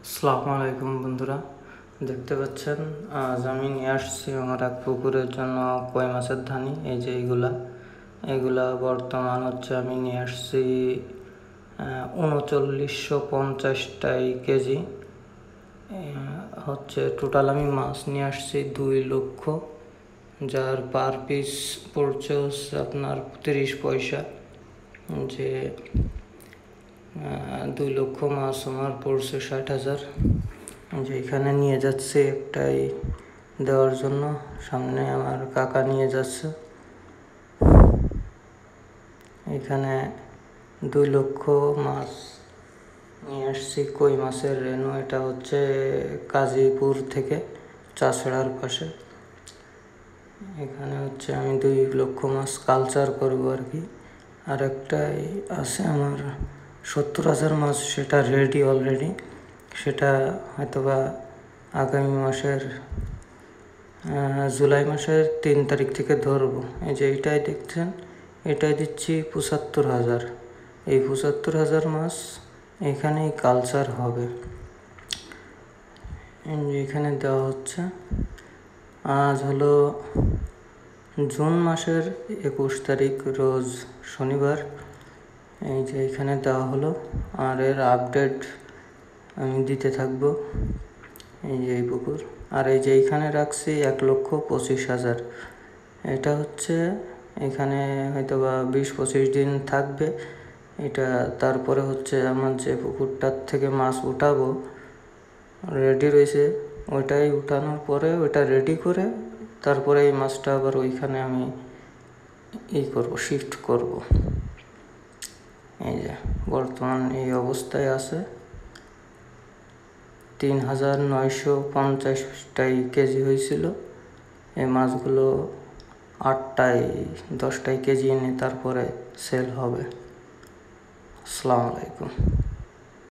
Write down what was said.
আসসালামু আলাইকুম বন্ধুরা, দেখতে পাচ্ছেন আজ আমি নিয়ে আসছি আমার এক পুকুরের জন্য কই মাছের ধানি। এই যে এইগুলা বর্তমান হচ্ছে আমি নিয়ে আসছি ৩৯৫০ কেজি হচ্ছে টোটাল। আমি মাছ নিয়ে আসছি ২ লক্ষ, যার পার পিস পড়ছে হচ্ছে আপনার ৩০ পয়সা। যে ২ লক্ষ মাছ আমার পড়ছে ৬০,০০০। যে এখানে নিয়ে যাচ্ছে একটাই দেওয়ার জন্য, সামনে আমার কাকা নিয়ে যাচ্ছে। এখানে ২ লক্ষ মাছ নিয়ে আসছি কই মাছের রেনু। এটা হচ্ছে কাজীপুর থেকে চাষড়ার পাশে। এখানে হচ্ছে আমি ২ লক্ষ মাছ কালচার করবো আর কি। আর একটাই আছে আমার ৭০,০০০ মাছ, সেটা রেডি অলরেডি। সেটা হয়তোবা আগামী মাসের জুলাই মাসের ৩ তারিখ থেকে ধরবো। এই যে এইটাই দেখছেন, এটাই দিচ্ছি ৭৫,০০০। এই ৭৫,০০০ মাছ এখানেই কালচার হবে। এখানে দেওয়া হচ্ছে। আজ হলো জুন মাসের ২১ তারিখ, রোজ শনিবার। এই যে এখানে দেওয়া হলো, আর এর আপডেট আমি দিতে থাকবো। এই যে এই পুকুর, আর এই যে এইখানে রাখছি ১,২৫,০০০। এটা হচ্ছে এখানে হয়তোবা ২০-২৫ দিন থাকবে এটা। তারপরে হচ্ছে আমার যে পুকুরটার থেকে মাছ উঠাবো রেডি রয়েছে, ওইটাই উঠানোর পরে ওইটা রেডি করে তারপরে এই মাছটা আবার ওইখানে আমি শিফট করব। এই যে বর্তমান এই অবস্থায় আছে। ৩,৯৫০ কেজি হয়েছিল। এই মাছগুলো ৮-১০ কেজি এনে তারপরে সেল হবে। আসসালামু আলাইকুম।